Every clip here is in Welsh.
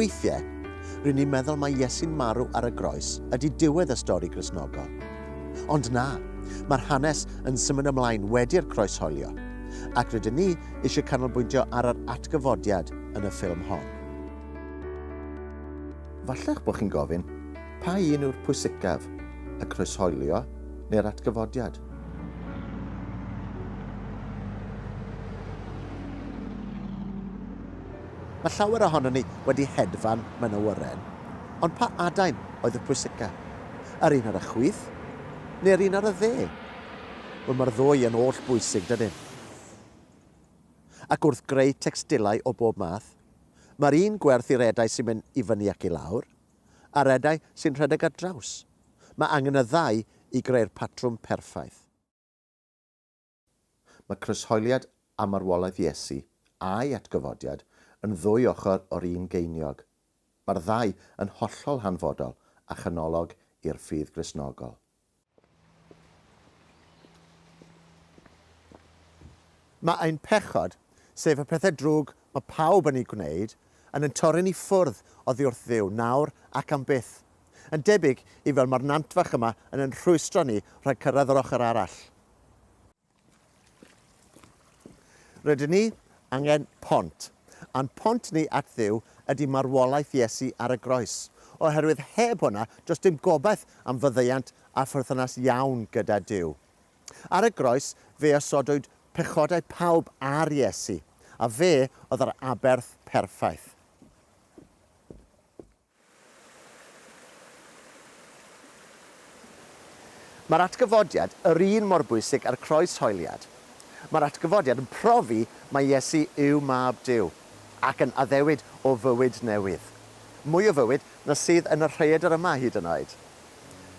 Weithiau, rydyn ni'n meddwl mae Iesu'n marw ar y groes ydy diwedd y stori Gristnogol. Ond na, mae'r hanes yn symud ymlaen wedi'r croesholio, ac rydyn ni eisiau canolbwyntio ar yr atgyfodiad yn y ffilm hon. Fallach bod chi'n gofyn, pa un yw'r pwysicaf, y croesholio neu'r atgyfodiad? Mae llawer ohono ni wedi hedfan mewn awyren, ond pa adain oedd y pwysicaf? Yr un ar y chwith, neu'r un ar y dde? Wel, mae'r ddwy yn oll bwysig, dydyn. Ac wrth greu tecstilau o bob math, mae'r un gwerth i'r edau sy'n mynd i fyny ac i lawr, a'r edau sy'n rhedeg ar draws. Mae angen y ddau i greu'r patrwm perffaith. Mae croeshoeliad a marwolaeth Iesu a'i atgyfodiad yn ddwy ochr o'r un geiniog. Mae'r ddau yn hollol hanfodol a chanolog i'r ffydd Gristnogol. Mae ein pechod, sef y pethau drwg mae pawb yn ei gwneud, yn torri ni ffwrdd oddi wrth Dduw nawr ac am byth. Yn debyg i fel mae'r nantfach yma yn rhwystro ni rhag cyrraedd yr ochr arall. Rydyn ni angen pont, a'n pont ni at Dduw ydy marwolaeth Iesu ar y groes, oherwydd heb hwnna does dim gobaith am fyddeiant a pherthynas iawn gyda Dduw. Ar y groes fe osodwyd pechodau pawb ar Iesu, a fe oedd yr aberth perffaith. Mae'r atgyfodiad yr un mor bwysig ar croeshoeliad. Mae'r atgyfodiad yn profi mae Iesu yw mab Duw ac yn addewid o fywyd newydd. Mwy o fywyd na sydd yn y rhaeadr yma hyd yn oed.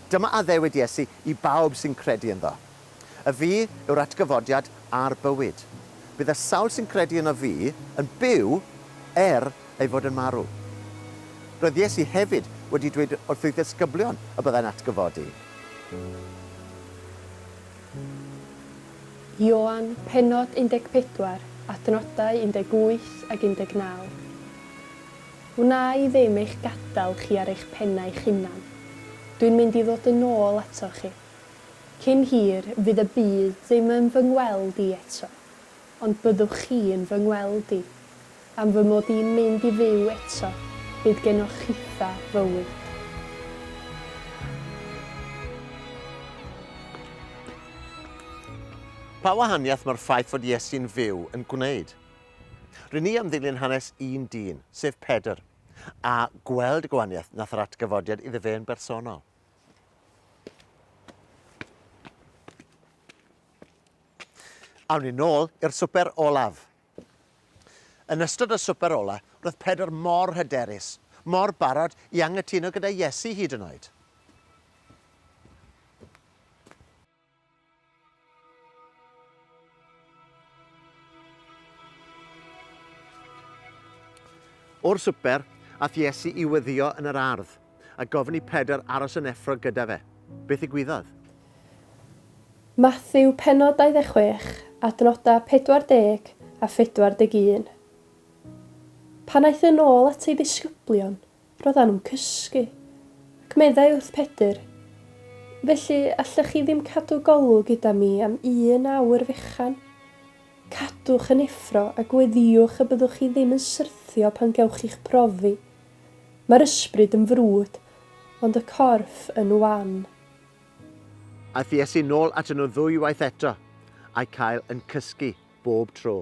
Dyma addewid Iesu i bawb sy'n credu ynddo. Y fi yw'r atgyfodiad a'r bywyd. Bydd y sawl sy'n credu yn y fi yn byw ei fod yn marw. Roedd Iesu hefyd wedi dweud wrth ei ddisgyblion y byddai'n atgyfodi. Ioan, pennod 14, adnoddau 18 ac 19. Wna i ddim eich gadael chi ar eich pennau eich hunan. Dwi'n mynd i ddod yn ôl ato chi. Cyn hir fydd y byd ddim yn fy ngweld i eto, ond byddwch chi yn fy ngweld i. Am fy mod i'n mynd i fyw eto, bydd gennych chitha fywyd. Pa wahaniaeth mae'r ffaith fod Iesu'n fyw yn gwneud? Rydyn ni am ddilyn hanes un dyn, sef Pedr, a gweld y gwahaniaeth nath yr atgyfodiad iddo fe yn bersonol. Awn ni nôl i'r swper olaf. Yn ystod y swper ola, roedd Pedr mor hyderus, mor barod i anghytuno gyda Iesu hyd yn oed. O'r swper, ath Iesu i weddio yn yr ardd, a gofyn i Pedr aros yn effro gyda fe. Beth ddigwyddodd? Matthew pennod 26, adnodau 40 a 41. Pan aeth yn ôl at ei ddisgyblion, roeddan nhw'n cysgu, ac meddai wrth Pedr, felly allech chi ddim cadw golwg gyda mi am 1 awr fechan. Cadwch yn effro a gweddiwch y byddwch chi ddim yn syrthio pan gewch chi'ch profi. Mae'r ysbryd yn frwd, ond y corff yn wan. Aeth Iesu nôl at nhw ddwywaith eto, a'i cael yn cysgu bob tro.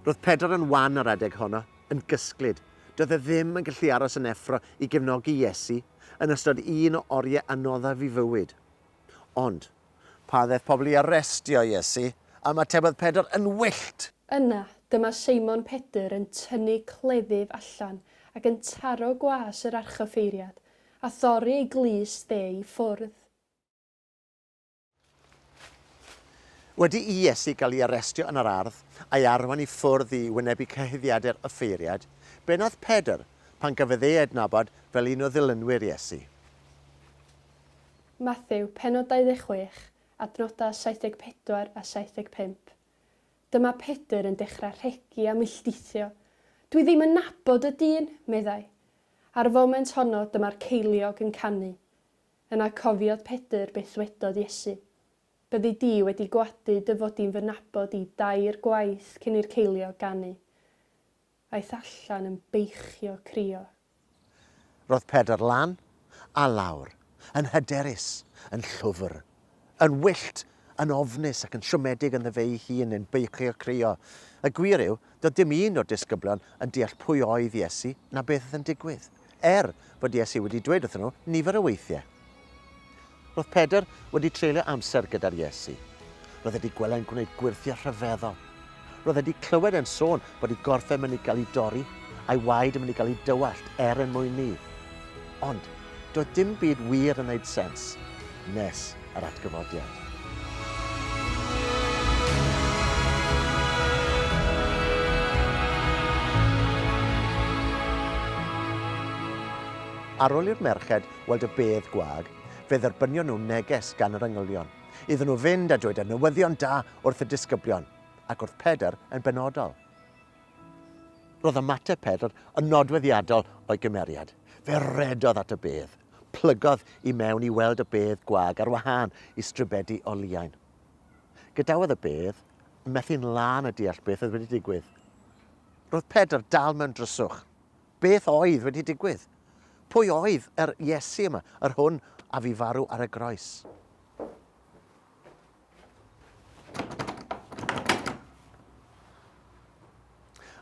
Roedd Pedr yn wan ar adeg honno, yn gysglyd. Doedd e ddim yn gallu aros yn effro i gefnogi Iesu yn ystod un o oriau anoddaf i fywyd. Ond, pa ddeith pobl i arestio Iesu, a mae tebodd Pedr yn wyllt. Yna, dyma Seimon Pedr yn tynnu cleddyf allan ac yn taro gwas yr archoffeiriad a thorri ei glus de i ffwrdd. Wedi i Iesu gael ei arestio yn yr ardd a'i arwain i ffwrdd i wynebu cyhuddiadau'r offeiriad, be wnaeth Pedr pan gafodd ei adnabod fel un o ddilynwyr Iesu? Matthew, pennod 26, adnodau 74 a 75. Dyma Pedr yn dechrau rhegi a milltithio. Dwi ddim yn nabod y dyn, meddai. Ar y foment honno dyma'r ceiliog yn canu. Yna cofiodd Pedr beth ddwedodd Iesu. Byddi di wedi gwadu dy fod i'n fy nabod i 2 gwaith cyn i'r ceiliog ganu. Aeth allan yn beichio crio. Roedd Pedr lan a lawr, yn hyderus, yn llwfr, yn wyllt, yn ofnus ac yn siomedig yn dde ei hun yn beichio crio. Y gwir yw, doedd dim un o'r disgyblion yn deall pwy oedd Iesu na beth yn digwydd, fod Iesu wedi dweud wrthyn nhw nifer o weithiau. Roedd Pedr wedi treulio amser gyda'r Iesu. Roedd wedi gweld e'n gwneud gwirthio rhyfeddol. Roedd wedi clywed e'n sôn bod ei gorff yn mynd i gael ei dorri a'i waed yn mynd i gael ei dywallt yn mwyn ni. Ond, doedd dim byd wir yn gwneud sens nes yr atgyfodiad. Ar ôl i'r merched weld y bedd gwag, fe dderbynion nhw neges gan yr angylion. Iddyn nhw fynd a dweud y newyddion da wrth y disgyblion, ac wrth Pedr yn benodol. Roedd ymateb Pedr yn nodweddiadol o'i gymeriad. Fe redodd at y bedd, plygodd i mewn i weld y bedd gwag ar wahân i strybedi o liain. Gadawodd y bedd, methu'n lan y deall beth oedd wedi digwydd. Roedd Pedr dal mewn dryswch. Beth oedd wedi digwydd? Pwy oedd yr Iesu yma, yr hwn a fi farw ar y groes?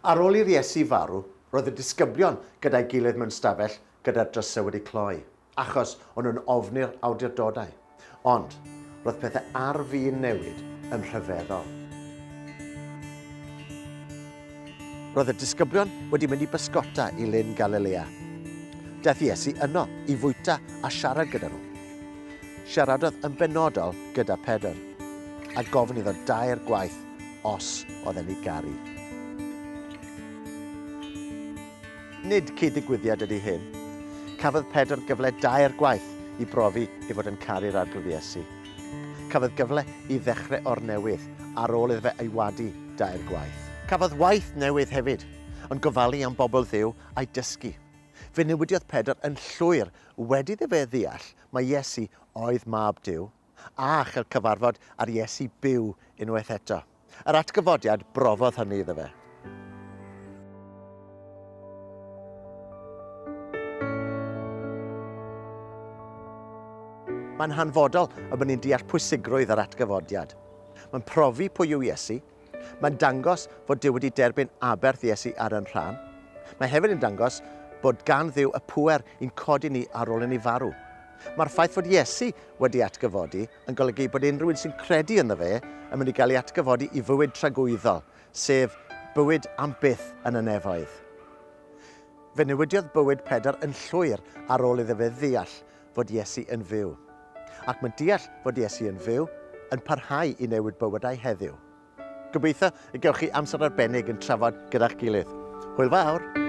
Ar ôl i'r Iesu farw, roedd y disgyblion gyda'i gilydd mewn stafell gyda'r drysau wedi cloi, achos o'n nhw'n ofni'r awdurdodau. Ond, roedd pethau ar fi'n newid yn rhyfeddol. Roedd y disgyblion wedi mynd i bysgota i Lyn Galilea. Daeth Iesu yno i fwyta a siarad gyda nhw. Siaradodd yn benodol gyda Pedr, a gofyn iddo 2 gwaith os oedd e'n ei garu. Nid cyd-ddigwyddiad ydy hyn. Cafodd Pedr gyfle 2 gwaith i brofi i fod yn caru'r arglwydd Iesu. Cafodd gyfle i ddechrau o'r newydd ar ôl iddo fe ei wadu 2 gwaith. Cafodd waith newydd hefyd, ond gofalu am bobl Dduw a'i dysgu. Fe newidiodd Pedr yn llwyr wedi iddo fe ddeall mae Iesu oedd mab Duw a chael cyfarfod ar Iesu byw unwaith eto. Yr atgyfodiad brofodd hynny iddo fe. Mae'n hanfodol y bod ni'n deall pwysigrwydd yr atgyfodiad. Mae'n profi pwy yw Iesu. Mae'n dangos fod Duw wedi derbyn aberth Iesu ar yn rhan. Mae hefyd yn dangos bod gan Dduw y pŵer i'n codi ni ar ôl i ni farw. Mae'r ffaith fod Iesu wedi atgyfodi yn golygu bod unrhyw un sy'n credu ynddo fe yn mynd i gael ei atgyfodi i fywyd tragwyddol, sef bywyd am byth yn y nefoedd. Fe newidiodd bywyd Pedr yn llwyr ar ôl iddo fe ddeall fod Iesu yn fyw. Ac mae'n deall fod Iesu yn fyw yn parhau i newid bywydau heddiw. Gobeithio y gewch chi amser arbennig yn trafod gyda'ch gilydd. Hwyl fawr!